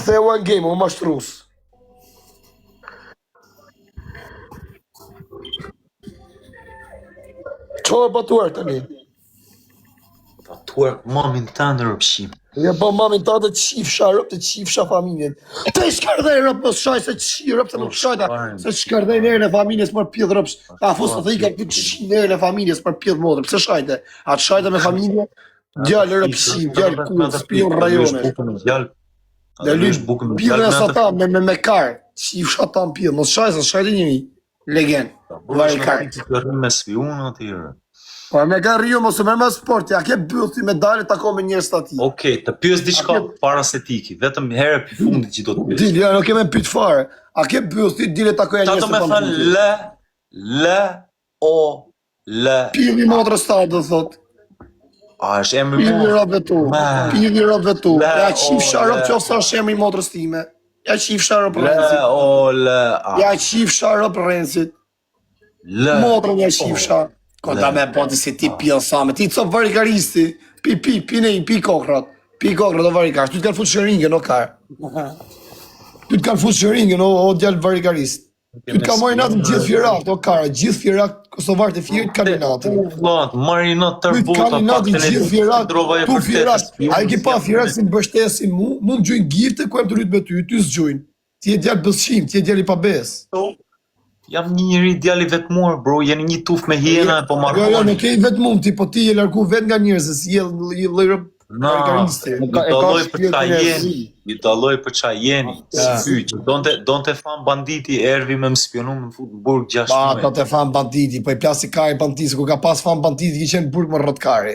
theu one game, o mashtrus. Qo e batuar tani? Batuar mamin të në rëpshim. Ja ba mamin ta të qifsha rëp, të qifsha familjen. Të shkardej rëp, mos shaj se qi rëp, se nuk shajta. Se shkardej në erën e familjes për pjedh rëpsh. Ta fus të thika këtë qi në erën e familjes për pjedh modrë. Pse shajte? A të shajte me familje? Gjallë rëpshim, gjallë ku, spion rajone. Dhe lysh pjedh e sa ta me karë. Qifsha ta në pjedh, mos shaj se shajte njëmi. Legend. Vari karë. Me spion atyre. Po me ka Rio mos me sport, ja ke byll ti medalje tako me njerëz të ati. Okej, të pyes diçka para se tiki, vetëm herë për fundit që do të pyes. Dil, ja nuk kemë pyet fare. A ke byll ti dile takoja njerëz të Ta do me thënë le. Pilli motrës ta do thot. A është emri Pilli robë tu. Pilli robë tu. Ja qifsha rob qofsa është emri motrës time. Ja qifsha rob Rensit. Ja qifsha rob Rensit. Motrën ja qifsha. Konta me poti si ti pjellë same, ti co varikaristi, pi kokrat o varikaristi, ty t'kan fut shëringën o karë. Ty t'kan fut shëringën o djallë varikarist. Ty t'kan marrë natë gjithë fjerat o karë, gjithë fjerat kosovarët e fjerë t'kan natë. Marinat tërbota, ty t'kan natë gjithë fjerat, tu fjerat, a e ki pa fjerat si në bështesin mu, mund gjujnë gifte ku e më të rritë me ty s'gjujnë. Ti e djallë bësshim, ti e djallë i pabes. Jam një njëri djali vetmuar, bro, jeni një tuf me hiena, po marroni. Jo, nuk e i vetmum, ti po ti je largu vet nga njerëzit, si je lojrë varikariste. Ju dalloj për qa jeni, si fyq. Donte fan banditi, ervi me më spionu me fut në burg 6 muaj. Ba, donte fan banditi, po i plasi kari banditi, ku ka pas fan banditi, ki qenë burg më rrët kari.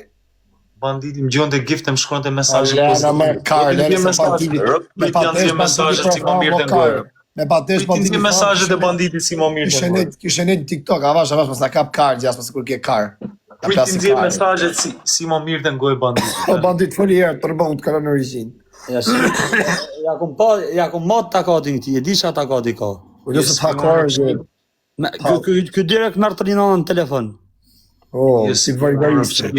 Banditi më gjonte gifte, më shkronte mesazhe pozitive. Ja, në kari, lërë se banditi. Me patesh banditi si më mirë të ngërë. Me patesh banditi. Ti mesazhet e banditi si më mirë të ngërë. Kishe ne TikTok, avash, pas na kap kar, gjas pas kur ke kar. Pritin zi mesazhet si më mirë të ngoj banditi. Po bandit foli herë, tërbon të kanë në origjinë. Ja kum mat takatin këti, e di qa takati ka. Po nëse të hakar është. Ky direkt në rëtërinon në telefon. Oh, si varikariste.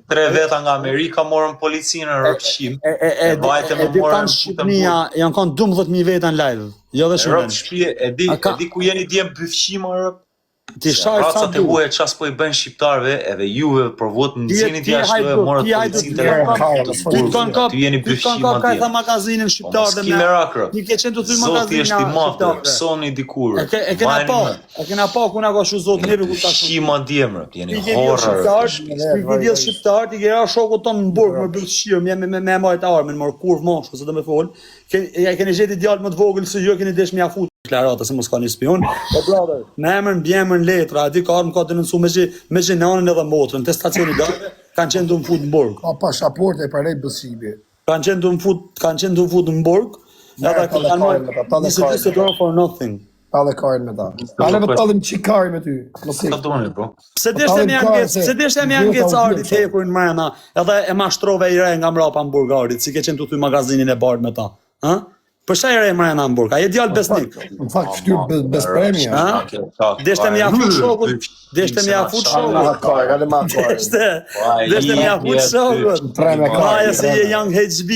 3 veta nga Amerika morën policinë në rrëpshim. E di kanë Shqipnia, janë kanë 12.000 veta në live. Jo dhe shumë. Rrëpshpje, e di ku jeni djem byfqima rrëp. Ti shaj sa racat e huaja ças po i bën shqiptarëve, edhe juve provot në zinit jashtë morët policinë telefon. Ti jeni byfqima ka tha magazinin shqiptar dhe me. Ti ke qenë të thy magazinin shqiptar. Soni dikur. E kena pa ku na ka shu zot neve ku ta shu. Shqima djemrë, jeni horror. Ti vjen shqiptar, ti ke ra shokut ton në burg me byllshir, me marrë të armën, me kurv mosh, se do më fol. Ja keni gjeti djalë më të vogël se ju keni desh me afut deklarata se mos ka një spion. Po brother, me emrin bjemër letra, aty ka armë ka denoncu me gjenanën edhe motrën, te stacioni garë, kanë qenë du më fut në burg. Ka pasaporte e parej bësimi. Kanë qenë du më fut në burg, edhe kanë marrë, $22 for nothing. Tale karin me ta. Tale me talim qikari me ty. Ka doni, bro. Se deshte me angec ardit hekurin mrena, edhe e mashtrove i re nga mrapa në burg ardit, si ke qenë të ty magazinin e bardh me ta. Për shaj re mrena në burg, a je djallë besnik? Në fakt fytyr bespremja. Deshte me jafut shokut, deshte me jafut shokut. Deshte me jafut shokut. Maja se je young HB.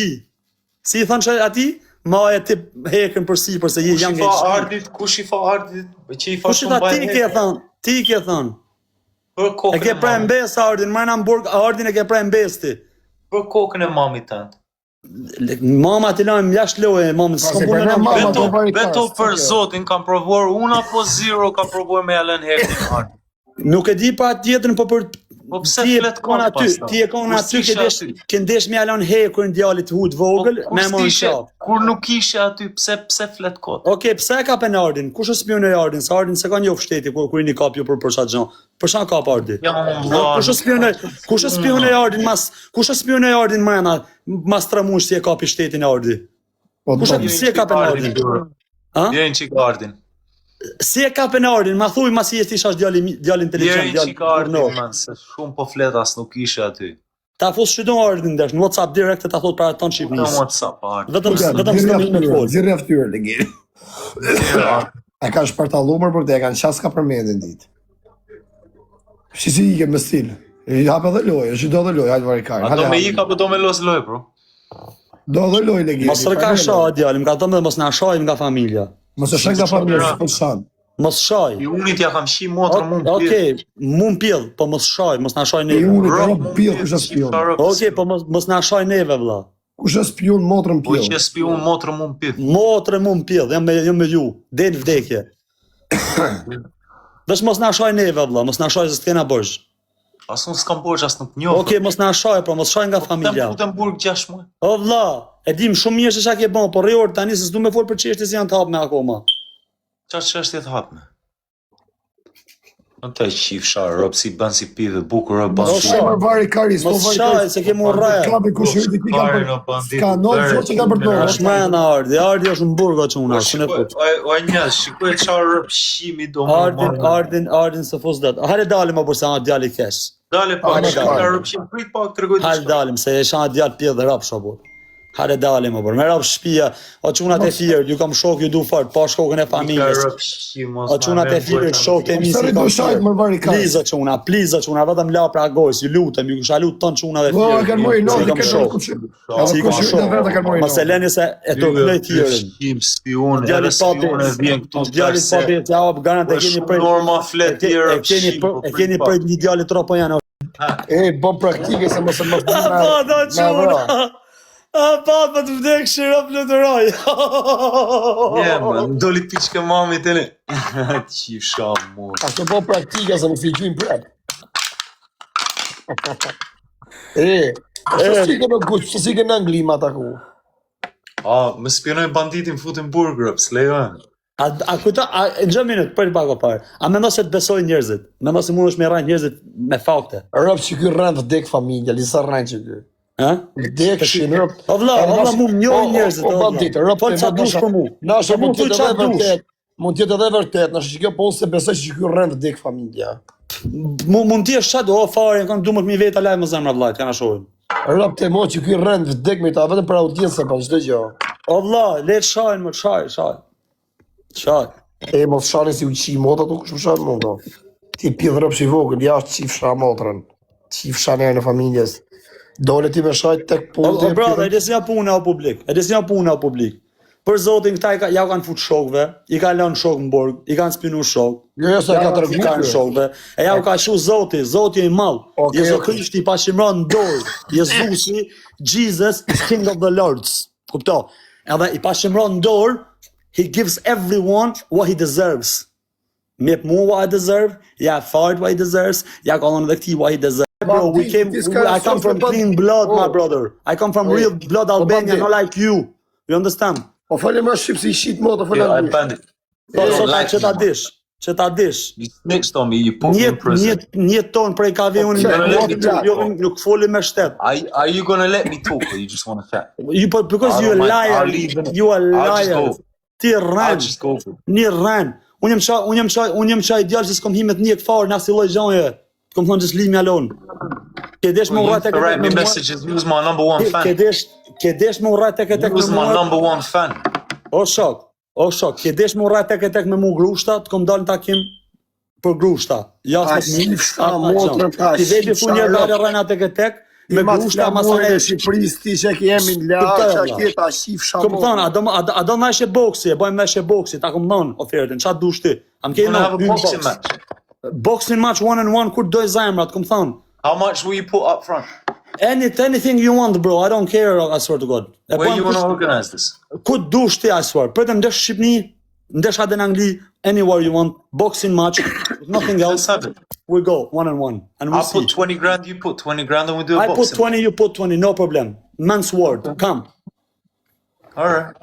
Si i thonë që ati? Maja ti hekën për si, përse je young HB. Kush i fa ardit? Kush i tha ti ke thonë? E ke prej mbes ardin, mrena në burg, ardin e ke prej mbes ti. Për kokën e mamit tënd. Mama ti lajmë jashtë loje, mamën s'kom punë në mama. Beto për zotin, kam provuar unë apo zero, kam provuar me Alen Hekin ardin. Nuk e di pa tjetën, po për... Po pse flet kon aty? Ti e kon aty që ndesh me Alon Hekurin djalit hut vogël me mon shop. Kur nuk ishe aty, pse flet kot? Okej, pse ka pen Ardin? Kush e spionoi Ardin? Sa Ardin se ka njoh shteti kur i kapi për çat gjë. Për çka ka Ardin? Kush e spionoi Ardin kush e spionoi Ardin mas tramush si e kapi shtetin Ardin? Kush e ka pen Ardin? Vjen çik Ardin. Si e ka penardin, ma thuj ma si jeshti shash djali inteligent, djali ardin, man, se shumë po flet as nuk ishe aty. Ta fos shydon ardin ndesh, në WhatsApp direkt e ta thot para ton Shqipnis. Në WhatsApp ardin. Vetëm s'kemi me fol. Zirë aftyrë, legeri. E ka shpartallumër për te, e kanë qaska për mendin dit. Si i ke me stil. I hape dhe lojë, është i do dhe lojë, hajtë varikari. A do me ik apo do me los lojë, bro? Do dhe loj legeri. Mos rka shaj djalim, ka thënë mos na shajm nga familja. Mos e shaj nga familja, po shan. Mos shaj. I unit ja kam shi motrë mund pjedh. Okej, mund pjedh, po mos shaj, mos na shaj I neve. unë ka rob pjell, kush e spion. Okej, po mos na shaj neve vëlla. Kush e spion motrën Po pjell. që spion motrë mund pjedh. Motre mund pjedh, jam me ju, del vdekje. Vesh mos na shaj neve vëlla, mos na shaj se s'kena borxh. As unë s'kam borxh as nuk njoh. Okej, mos na shaj, po mos shaj nga familja. Futem burg 6 muaj. O vëlla, e dim shumë mirë se çka ke bën, po rrior tani se s'du me fol për çështje që janë të hapme akoma. Çfarë çështje të hapme? Në të qif sharë, rëpë si banë si pidhe, bukur rëpë banë Mos shaj më vari karis, po Mos vari shaj, karis. se ke mu rre. Klabi kush hyrti ti ka ka non zot që ka përdorur. Është më Ardi është në burg atë çuna, s'e fut. O njës, shikoj çfarë rëpë shimi do më Ardin se fos dat. Hajde dalim më bursa djali kesh. Dale pa, Hajde, shikoj hajde. rëpë shim, prit pa, të regoj të Hajde dalim se e shan djal pjedh dhe rap shobur. Hajde dalim më burr. Me rap shtëpia, o çunat e firë, ju kam shok, ju du fort, pa shkokën e familjes. rëpë shim, O çunat e firë, shokët e mi Sa do shajt më vari karis. Please çuna, vetëm la pra gojs, ju lutem, ju kisha lut ton çunave Po, firë. e kanë mori Se non, i e kam kanë shok. kush. Si i kam Kush shok. vetë kanë mori. Mos e leni se e to kënoj tjerën. Shim, spion, Djali edhe pa spion e vjen këtu të djali pa bet, ja op garant e keni për norma flet tjerë, e keni për një djalë tropo janë. E bën praktike se mos e mos. Pa do çuna. Pa të vdek shira plotëroj. Je, man, doli piçke mami tele. Qif sham, mor. Ashtu bën praktike se mos i gjujmë prap. Si ke në Guç, si ke në Angli ma taku. Më spionoj banditin futin burg, rëpë, s'lejojnë. A kujta, në gjë minut, për bako parë. A mendo se të besoj njerëzit? Mendo se mund është me rajnë njerëzit me fakte? Rëp që ky rënd vdek familja, lisa rënd që ky. Ha? Vdek shin rëp. O vlla, mu njohin njerëzit. O bandit, rëp. Po ça dush për mu? Nashe mund thuj të qa jetë edhe dush. vërtet. Mund të jetë edhe vërtet, nëse që kjo po se besoj që ky rënd vdek familja. Mund t'jesh çad, o fare, kanë duhet mi veta lajm më zemra vllajt, kana shohim. Rëp të mo që ky rënd vdek me ta vetëm për audiencë pa çdo gjë. O vlla, le të shajnë më shaj. Shaj. E mos shani si uqi mota tu kush më shan moto. Ti pi rëp si vogël, jashtë çifsha motrën. Çifsha në familjes. Dole ti me shajt tek O brother, e desja puna o publik. Për zotin këta ja kanë fut shokëve, i ka lënë shok në borg, i kanë spinu shok. Jo, se ka I kanë shokëve. E ja u ka shu Zoti i madh. Jezu Krishti pa shimron në dorë. Jezusi, Jesus is King of the Lords. Kupto? Edhe i pa shimron në dorë, he gives everyone what he deserves. Mjep mu what I deserve, ja fart what he deserves, ja kalon edhe këti what he deserves. Bro, I come from clean blood, my brother. I come from real blood Albania, not like you. You understand? Po falem më shqip si i shit moto, Yeah, I falem. bandit. Po sot që ta dish. You snitched on me, you put me in prison. Një ton prej kave unë nuk foli me shtet. Are you gonna let me talk or you just wanna chat? Because you a liar. You a liar. Ti I'll rren. just go for it. Një rren. Unë jam çaj djalë që s'kom himet një këfar në asnjë lloj gjëje. Kom thonë just leave me alone. Ke desh më urrat tek Write me messages, who's my number one fan? Ke desh më urrat tek Who's me my mua. number one fan? O shok, ke desh më urrat tek me mu grushta, të kom dalë në takim për grushta. Ja A, s'më shifsha, motrën, ta, ti vetë shifsha, fu një rrop. dalë rrena tek me grushta masone masone. Shqipërisë ti që jemi në Kuptoj, la, valla. që ta shifsha. Kom thonë, a do mëshë boksi, e bëjmë mëshë boksi, ta kom thonë ofertën, çfarë dush ti? Am ke We're gonna have a boxing match. Boxing match 1-on-1 kur doj zemrat, kom thonë. How much will you put up front? Anything you want, bro. I don't care, I swear to God. Where you wanna organize this? Ku dush ti, I swear. Për të ndesh Shqipni, ndesh atë në Angli, anywhere you want, boxing match, nothing Let's else. have it. We go 1-on-1, and we I'll see. put 20 grand, you put 20 grand, and we do a I put boxing. 20, you put 20, no problem. Man's word, come. Alright.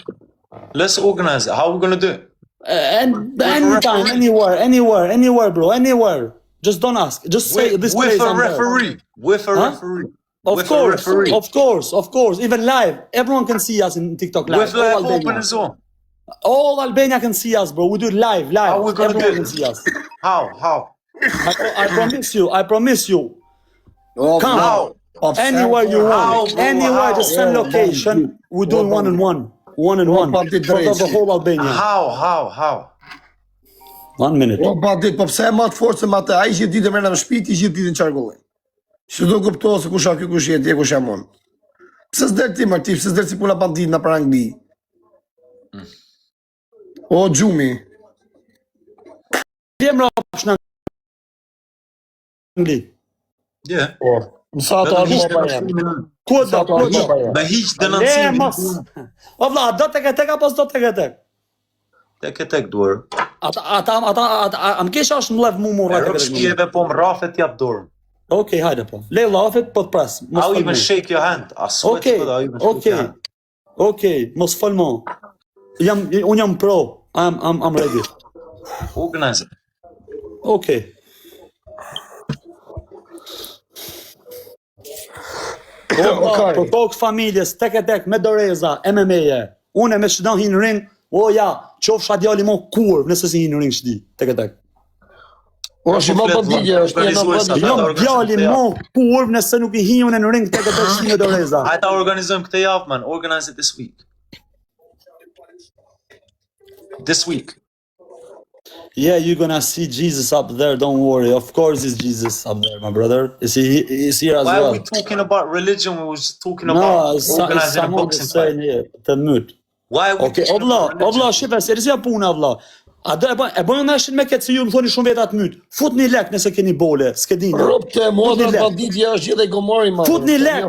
Let's organize it. How are we gonna do it? And anytime, anywhere, bro, anywhere. Just don't ask. Just say this With place. a I'm there. referee. With a Huh? referee. Of With a course, referee. of course. Even live, everyone can see us in TikTok live. With live All open Albania. as well. All Albania can see us, bro. We do it live. How we gonna Everyone do can it? see us. How? I promise you. Come. How? Anywhere you want. How? Anywhere, just send How? location. We do 1-on-1. 1-on-1. For the whole Albania. How? 1 minute. Po pa ditë, po pse e ma të forcë me atë, ai gjithë ditë mërë në shpiti, gjithë ditë në qarkullin. Që do kuptohë se kush a ky kush jetë, kush jam unë. Pse s'del ti Marti, pse s'del si puna bandit na para Angli? O Gjumi. Jem rapash në Angli. Je. Mësa të arë baba jem. Ku do? Me hiq denoncimin. O vlla, do tek apo s'do tek? Tek duar. Ata am kesh është mlev mu morra Rrok shpjeve po më rafet jap dorën. Okej, hajde po. Le llafet po të pres. How even shake your hand? I swear to God, how even shake your hand. Okej, mos falmo. Unë jam pro. I'm ready. Organize it. Okej. Po tokë familjes, tek me doreza, MMA-je. Unë me çdo hin ring, o ja, qofsha djali mo kurv, nëse si hin ring çdi, tek. O është më banditje, është një banditje. Jo djali mo kurv, nëse nuk I hin unë në ring tek me doreza. Hajta organizojmë këtë javë, man. Organize it this week. This week. Yeah, you're gonna see Jesus up there, don't worry. Of course it's Jesus up there, my brother. Is here as Why well. are we talking about religion? We were just talking No, about it's organizing a someone boxing saying fight. here, të myt. Why are we Okay, talking about religion? obla, shifa, seriousja puna, obla. A do e bëjmë meshin me këtë se ju më thoni shumë veta të myt. Futni lek nëse keni bole, s'ke dini. Ropte, modra banditje është gjithë e gomori, ma. Futni lek.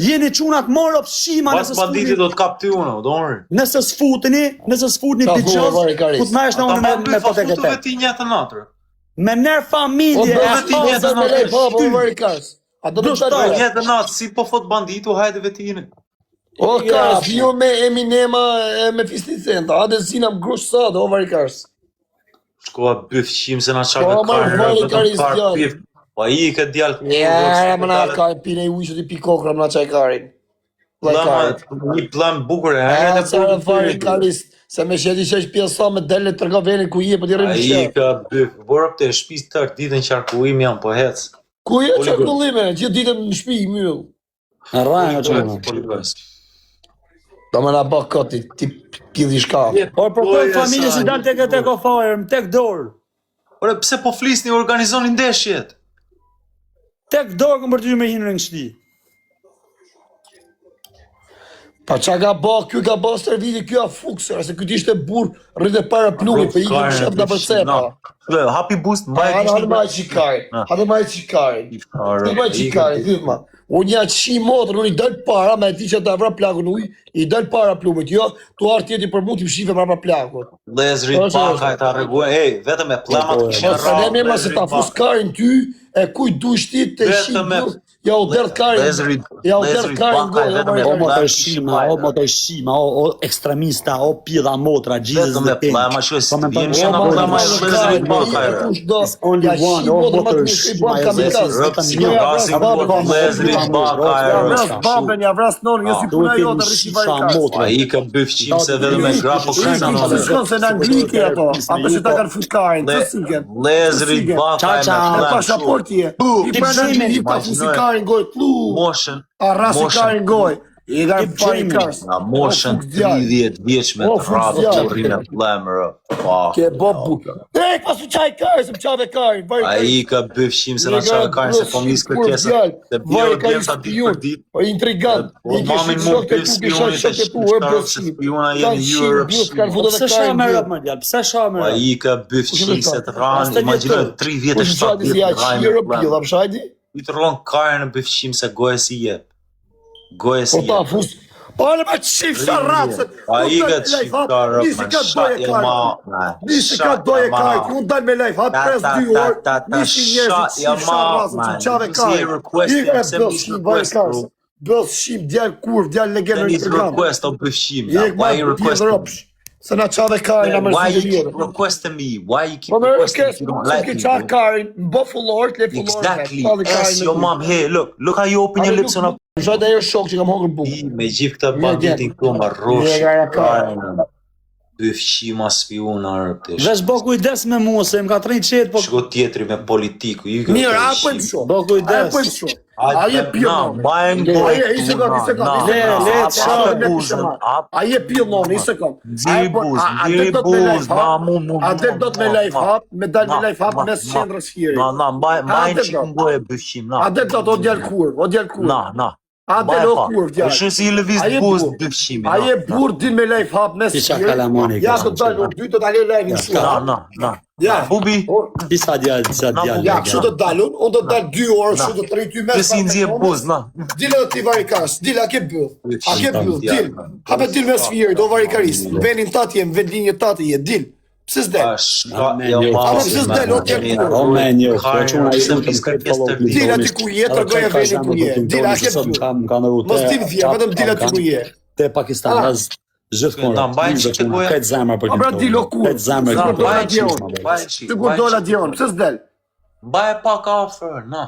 Jeni çunat morop shima Pas nëse banditi do të kap ty uno, don't worry. Nëse s'futni Ta biços, thua, vari Karis. fut mesh në unë me pote Futu këtë. veti një të natër. Me ner familje, O e bëhet ti një të shpazë, me lej baba, o vari Karis. A do të Do të shtaj, të Një të natë, si po fot banditu, hajde vetine. O Karis, jo me Eminema e me 50 Centa. Hajde sinam grush sot, o vari Karis. Shkoa byf qim se na qave Po, ma, vari Karis karë djallë. pif. Po i ke djallë. Ja, më na ka pine I ujshët I pikokra më na qaj karin. Një plan bukur e Ja, herë e çfarë vari Karis, se me sheti që është pjesa me dele të rga venin ku je, po t'i rrimë A i shqe. ka byf. Borë të shpis tërë ditën qarkullim jam, po hec. Ku je qarkullime, gjithë ditën në shpi I myll. Rrajnë çuna. Do më na bë koti, ti pidhi shkaf. Por për këtë familje si dal tek o fire, tek dorë. Ore, pse po flisni, organizoni ndeshjet? Tek dorë këm për ty me hinë ring shti. Pa qa ka ba, kjo ka ba serviti, kjo a fuksër, se kjo t'ishte burë rrëte para plumit, për I këtë shëp në përsepa. Happy boost, Hade ma e qikarin, hade ma e qikarin. Hade ma e qikarin, dhëma. Unë ja qi motrë, unë I dal para, me ti që ta vra plakun uj, I dal para plumit, jo, tu arë tjeti për mu t'i shife para plakun. Lezrit baka e ta reguaj, vetëm e plamat këshin Se ne me ma se ta fus karin ty, e kuj du shtit të shi, ja u derdh karin, ja u derdh karin gojë, O motorshima, o ekstremista, o pidha motra, Jesus Vetëm e the King. plama që si të vjen O që ma nga plama e shkarin, lezrit baka e kush do, It's only ja one, shi o motrë ma të motorshima, shkoj kamikaz. Rëpë si nga gasin bërë, lezrit baka e Vras babën, ja vras nonë, jo si puna jo të rrishi varikaz. A i ka bëf qim se edhe me gra po Ishtë kërsa shkon se në anglike ato, ato që ta kanë fut karin, të sigen. Lezrit baka e me Me plan pasaporti e, I pranë I pa fusi karin goj, plu, Moshën, a rasi karin goj, I ka fari kars. nga moshën 30 vjeç me të rabë të rrinë plemërë. Ke bobu. E, pasu qaj karin, se më qave karin, vari A i ka bëf qim se nga qave karin se po njës kërkesa. Dhe bjerë djemësa ditë për ditë. O intrigant, Po mamin mu bëf spionit e shkarët se spiona jenë Europe. Pse shah me rap më djal? Pse shah me A rap? i ka bëf qim se të ranë, imaginoj 3 vjetë, 7 vjetë të rajnë Europe, plemë. pila, shajdi? I të rronë karin në bëf qim se goje si jep. Goje si Po ta jep. fus. Po ale ma qif sharratset. A i ka të shqiptarë, Nisi ka doje karit. Nisi ka doje karit. Unë dal me lejf, hap pres 2 orë. Nisi njerëzit qif sharratset, që qave karit. I ka bëllë shqim, vaj kars. Bëllë shqim, djallë kur, djallë legenë Then në he's program. request of bëfshim. I e Why you këma requesting? ropsh. Se na qave karit, na Why mërësi you të keep vjerë. requesting me? Why you keep Po me requesting rëkes, if you don't se like ke me? qa bro? karin, bo fullorët, le fullorët. Exactly. Ask your mom, hey, look how you open your lips on a... Shajt ajo shok që kam hongër bukë. Me gjithë këta banditin këtu ma rosh. Një gara karin. Bëfshima spiona rëptesh. Vesh bo kujdes me mua se më ka trinj qetë, po Shko tjetëri me politiku. Mirë, a pëjmë shumë. bo A kujdes. pëjmë shumë. A je pjell Na, nonë. bajmë A gojë. je, i sekund, i sekund. A je pjell nonë, i sekund. A del do të me life hap, me dal me life hap mes qendrës hiri. Na, bajmë qikën gojë bëfshim, na. A del do të o djallë kur, o djallë kur. Na, A del o kur, Po djallë. shë si i lëviz buzë 200.000. Aje burr din me live hap me Ti qa kalamani Ja kësë do të dalë, dy do të dalë live në shumë. Na. Ja, Bubi, Disa djallë. ja, kështu do të dalun, unë do të dalë 2 orë, kështu do të rrit ty mes. kësi nëzje buzë, na. Dile do t'i varikas, dile, a ke bëll, dil. Hape dil me sfjerë, do varikaris, venin tati jem, vend linje tati je, dil. Pse s'del? Dil aty ku je, tërgoje venin ku je, dil, a ke bëll. Mos dil vje, vetëm dil aty ku je. Te Pakistan, gjithmonë. Ta mbajnë që të goja. Këtë zemër për Abra dil o kur. Këtë zemër Sa për dola dion. Sigur dola dion, pse s'del? Baje pak afer, na.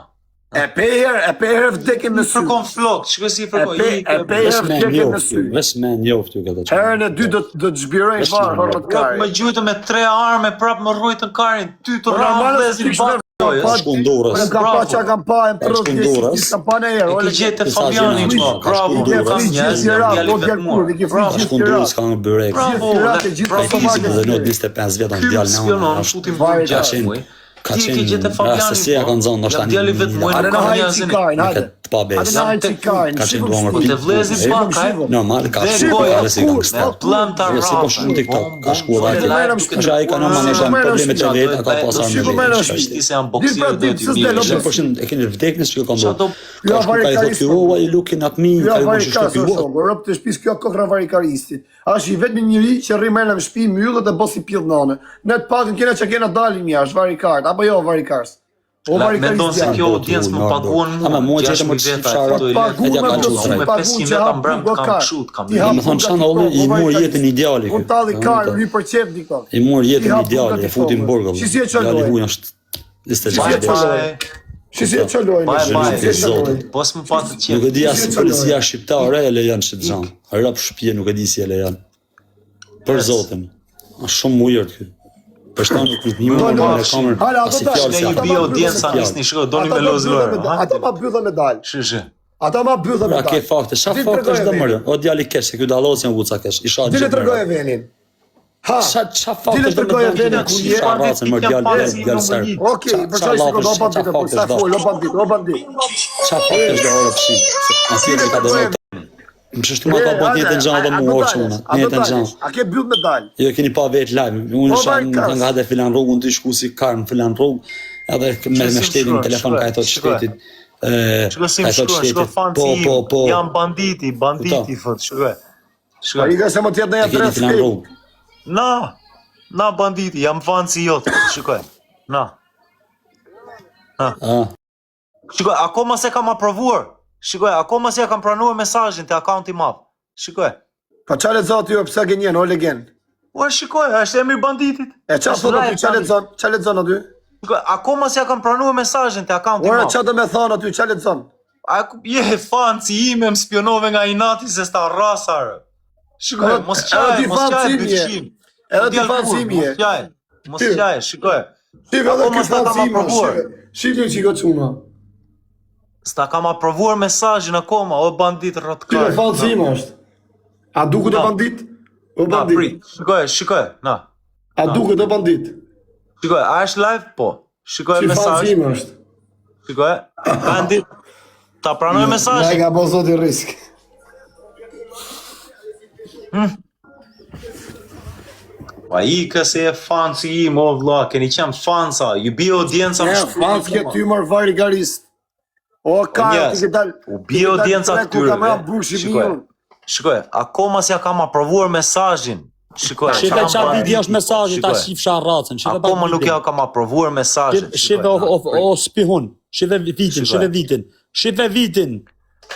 E pe herë vdekim në sy. Fërkon flok, që kësi fërkon. E pe herë vdekim në sy. Vesh me njoftë këtë që. Herën e dy do të zhbirojnë farë horrët kari. Me gjujtë me 3 arme, prap më rrujtën karin, ty të rramë vezin bakë. Shkundurës. Kam pa që kam pa e më Shkundurës. kam pa në herë. E ke gjetë Fabiani, po, bravo, kam njerëz, djali vetë Shkundurës ka në bërek. Bravo, Dhe në 25 vjetë në djallë në spionon, futim bërë 6 muaj. Ti e ke gjetë Fabiani, rastësia kanë zonë, nështë tani djali vetë muaj, Hajde nuk në kam hajtë njerëzin. qikajnë, hajde. të pa Hajde besë. në hajtë qikajnë. Ka qenë duamër Po të vlezi bakaj, Normal, ka Dhe shku goja pare si kur, kanë stat. plan të Si po shumë rrafë. TikTok, ka shku dhe atje. Shku Që a i ka në manë shumë probleme të veta, ka pasar Shku me me në veta. Ti se janë boksirë dhe t'ju Dil pra, mirë. dil, Për shumë, e keni vdeknis që ka ndohë. Jo, Ka shku ka i thotë, oh, why you looking at me, Jo, ka i më që varikaris shtu është shumë, rëp të shpis kjo kokra varikaristit. Ashtë i vetëmi njëri që rri mërë në shpi, myllët e bosi pjellë nane. Ne të pakën kena që kena dalin jashtë, varikart, apo jo varikars. O Me varikaris ndonë se kjo audiencë më paguan Ama mua që 6.000 më veta, fshara, këto i pagu letë. me ka plotësi, qenë me pagu 500 që veta hap mbrëmë burgo kam kar. këshut, kam Ti mirë. hap Më thonë burgo qanë kar, olli, i o mur varikaris. jetën ideali. Unë talli kar, një për qep dikto. I mur jetën Ti hap ideali, burgo e futi në burgëll. Si si e qëlloj? Djali huja është Bye 26 vjeç. bye. Si si e qëllojnë? Bye bye. Si si e qëllojnë? Po s'më patë të Nuk e qenë. di as policia shqiptare e lejon shit xhan. Rap shtëpi nuk e di si e lejon. Për zotin. Është shumë ujërt ky. Për shkak nuk një më në kamerë. Hala, ato Asi dalë, fjalë Ne si i ata bi ma audienca byllën nisni shko, doni Ata me ma lozlorë. byllën me- Ata ma byllën me dalë. Shë. Ata ma byllën me Pra ke dalë. fakte, çfarë Dil fakte është tregoj dëmërë? venin. O djali kesh, se ky dallos janë vuca kesh. Isha Dile tregoje venin. Ha, Çfarë fakte Dile është tregoje dëmërë? venin ku je. Çfarë racën më djali djali ser. okej, për çfarë shiko do bandit apo sa fol, o bandit. Çfarë fakte është ora psi? Asi e ka dëmërë. Më shështu ma ka po njëtën gjanë dhe mu orë që una. Njëtën gjanë. A ke byll me dalë? Jo, keni pa vetë live. Unë Po, isha varkas. nga dhe filan rrugë, unë të shku si karë në filan rrugë, edhe me shtetin në telefon ka e thotë shtetit. Shko si më shko, shko fanë si jam banditi, thot, shko. A i ka se më tjetë në E jetë keni rrës filan film. rrugë. Na banditi, jam fanë si jotë, shko. Na. Shko, akoma se kam aprovuar. Shiko, akoma se kam pranuar mesazhin te akaunti i madh. Shikoj. Pa çale zoti jo pse gënjen, o legend. Ua shikoj, është emri i banditit. E çfarë thon aty çale zon aty? Shikoj, akoma se kam pranuar mesazhin te akaunti i Ora madh. çfarë do më thon aty çale zon? A je fan si ime më spionove nga inati se sta rrasar. Shikoj, mos qaj dyshim. Edhe ti fan si ime. Mos qaj, shikoj. Ti vetë ke fan si ime. Shihni çiko çuna. Sta kam aprovuar mesazhin akoma, o bandit rrotkar. Ti fan si ime është. A duket o bandit? O bandit. Shikoj, na. A duket o bandit? Shikoj, a është live? Po. Shikoj Ti fan si mesazh. ime është. Shikoj, bandit. Ta pranoj mesazhin. Ai ka bo zoti risk. Pa i këse e fanë si i, mo vla, keni qenë fansa, ju bi audienca Ne fans ke ty mor varigarist. O ka ti që dal. U bi audienca këtyre. Shikoj. Shikoj, akoma s'ja kam aprovuar mesazhin. Shikoj, Shive çfarë video është mesazhi ta shifsha rracën. Akoma nuk ja kam aprovuar mesazhin. Shive o spihun. Shive vitin, shive vitin. Shive vitin.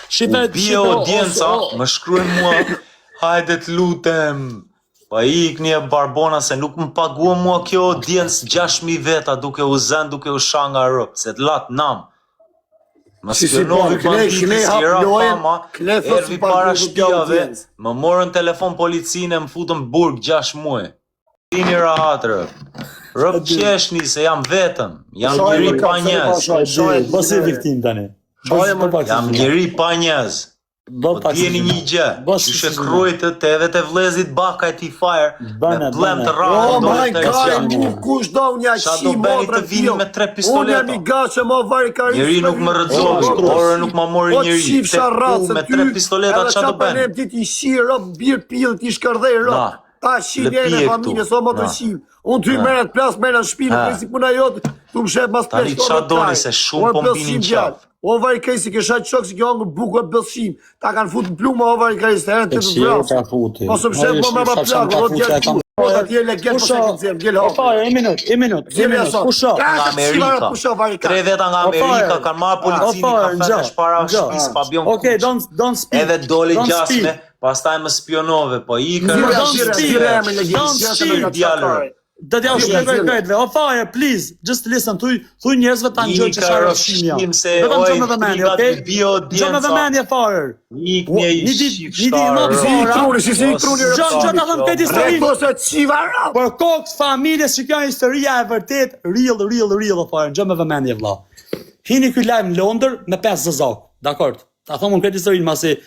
Shive bi audienca, më shkruajnë mua, hajde të lutem. Pa ikni e barbona se nuk më pagua mua kjo audiencë 6.000 veta duke u zën, duke u shanga rëp, se të latë nam. Më spionovi banditi si era fama, ervi para shtëpiave, më morën telefon policinë, më futën burg 6 muaj. Dini rahat rëp. Rëp qeshni se jam vetëm, jam njëri pa njëz. Mos i viktim tani. Jam njëri pa njëz. Po t'jeni një gjë, që shë krujtë të edhe të vlezit baka e ti fire, me plem të rrë, Oh my god, mu kush do një Qa do qi beni të vini me 3 pistoleta? Unë jam i gache ma vari karisë. Njeri nuk më rëzohë, orë nuk ma mori njeri. qif sharratës me 3 pistoleta, qa do beni? Edhe qa ti ti shi rob, birë pilë, ti shkërdhej rob. Ta shi njene familje, so më të shim. Unë ty meret plas, meret në shpinë, presi puna jotë, tu më shep mas 5 Tani qa doni se shumë po mbinin qaf. O vari kajsi ke shat qok si ke hangër bukur bëllshim. Ta kanë fut në plumë o vari kajsi të herën të të vrasë. Mosë më shep më më plakë, do t'jelë qu. Po të t'jelë legel për shekin zemë, gjelë hangër. Opa, e minut, kusha. Nga Amerika, 3 veta nga Amerika kanë marrë policinë, ka fete shpara shpis, pa bjon kuq. Okay, don't speak. Edhe doli gjasme, pastaj më spionove, po ikën. Do t'ja u shpjegoj krejtve. O fire, please, just listen, thuj njerëzve ta ngjoj që shara shimja. Vetëm gjë me vëmendje, okay? Gjë me vëmendje fire. Iknje i shifshtarë. Gjë ta thëm këtë historinë. Për kokë familjes që kjo historia e vërtet, real, o fire, gjë me vëmendje vlla. Hini ky lajm në Londër me 5 zëzak, dakord? Ta thom unë këtë historinë masi